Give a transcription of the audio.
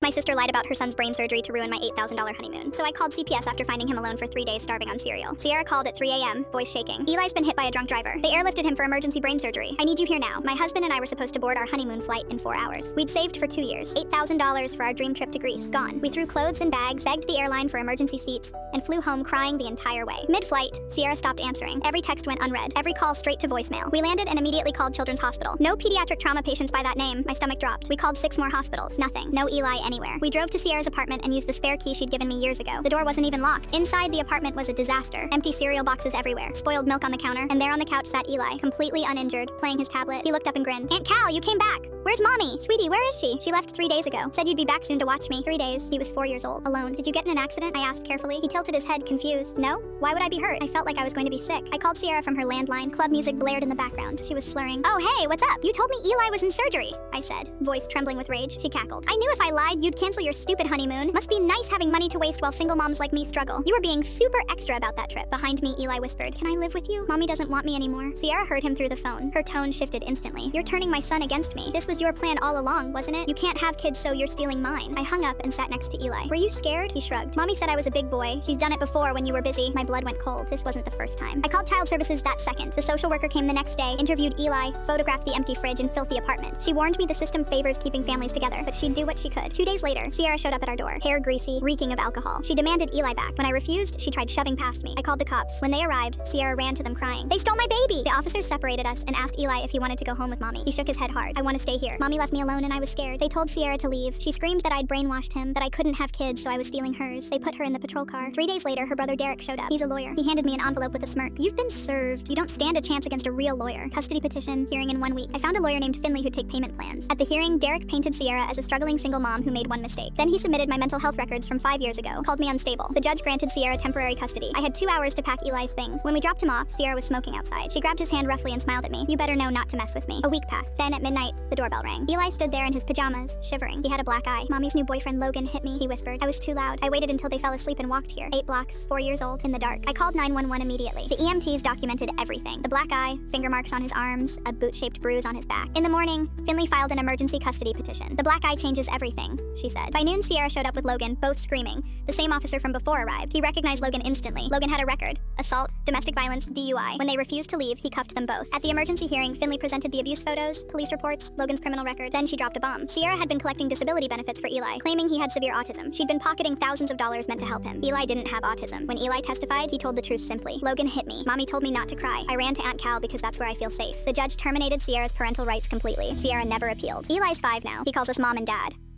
My sister lied about her son's brain surgery to ruin my $8,000 honeymoon. So I called CPS after finding him alone for 3 days starving on cereal. Sierra called at 3 a.m., voice shaking. Eli's been hit by a drunk driver. They airlifted him for emergency brain surgery. I need you here now. My husband and I were supposed to board our honeymoon flight in 4 hours. We'd saved for 2 years. $8,000 for our dream trip to Greece. Gone. We threw clothes and bags, begged the airline for emergency seats, and flew home crying the entire way. Mid-flight, Sierra stopped answering. Every text went unread. Every call straight to voicemail. We landed and immediately called Children's Hospital. No pediatric trauma patients by that name. My stomach dropped. We called 6 more hospitals. Nothing. No Eli anywhere. We drove to Sierra's apartment and used the spare key she'd given me years ago. The door wasn't even locked. Inside the apartment was a disaster. Empty cereal boxes everywhere. Spoiled milk on the counter. And there on the couch sat Eli, completely uninjured, playing his tablet. He looked up and grinned. Aunt Cal, you came back. Where's Mommy? Sweetie, where is she? She left 3 days ago. Said you'd be back soon to watch me. 3 days. He was 4 years old. Alone. Did you get in an accident? I asked carefully. He tilted his head, confused. No? Why would I be hurt? I felt like I was going to be sick. I called Sierra from her landline. Club music blared in the background. She was slurring. Oh, hey, what's up? You told me Eli was in surgery, I said, voice trembling with rage. She cackled. I knew if I lied, you'd cancel your stupid honeymoon. Must be nice having money to waste while single moms like me struggle. You were being super extra about that trip. Behind me, Eli whispered, can I live with you? Mommy doesn't want me anymore. Sierra heard him through the phone. Her tone shifted instantly. You're turning my son against me. This was your plan all along, wasn't it? You can't have kids, so you're stealing mine. I hung up and sat next to Eli. Were you scared? He shrugged. Mommy said I was a big boy. She's done it before when you were busy. My blood went cold. This wasn't the first time. I called child services that second. The social worker came the next day, interviewed Eli, photographed the empty fridge and filthy apartment. She warned me the system favors keeping families together, but she'd do what she could. 2 days later, Sierra showed up at our door, hair greasy, reeking of alcohol. She demanded Eli back. When I refused, she tried shoving past me. I called the cops. When they arrived, Sierra ran to them crying. They stole my baby! The officers separated us and asked Eli if he wanted to go home with Mommy. He shook his head hard. I want to stay here. Mommy left me alone and I was scared. They told Sierra to leave. She screamed that I'd brainwashed him, that I couldn't have kids, so I was stealing hers. They put her in the patrol car. 3 days later, her brother Derek showed up. He's a lawyer. He handed me an envelope with a smirk. You've been served. You don't stand a chance against a real lawyer. Custody petition, hearing in 1 week. I found a lawyer named Finley who'd take payment plans. At the hearing, Derek painted Sierra as a struggling single mom who made one mistake. Then he submitted my mental health records from 5 years ago, called me unstable. The judge granted Sierra temporary custody. I had 2 hours to pack Eli's things. When we dropped him off, Sierra was smoking outside. She grabbed his hand roughly and smiled at me. You better know not to mess with me. A week passed. Then at midnight, the doorbell rang. Eli stood there in his pajamas, shivering. He had a black eye. Mommy's new boyfriend Logan hit me, he whispered. I was too loud. I waited until they fell asleep and walked here. 8 blocks, 4 years old, in the dark. I called 911 immediately. The EMTs documented everything. The black eye, finger marks on his arms, a boot-shaped bruise on his back. In the morning, Finley filed an emergency custody petition. The black eye changes everything, she said. By noon, Sierra showed up with Logan, both screaming. The same officer from before arrived. He recognized Logan instantly. Logan had a record: assault, domestic violence, DUI. When they refused to leave, he cuffed them both. At the emergency hearing, Finley presented the abuse photos, police reports, Logan's criminal record. Then she dropped a bomb. Sierra had been collecting disability benefits for Eli, claiming he had severe autism. She'd been pocketing thousands of dollars meant to help him. Eli didn't have autism. When Eli testified, he told the truth simply. Logan hit me. Mommy told me not to cry. I ran to Aunt Cal because that's where I feel safe. The judge terminated Sierra's parental rights completely. Sierra never appealed. Eli's 5 now. He calls us mom and dad.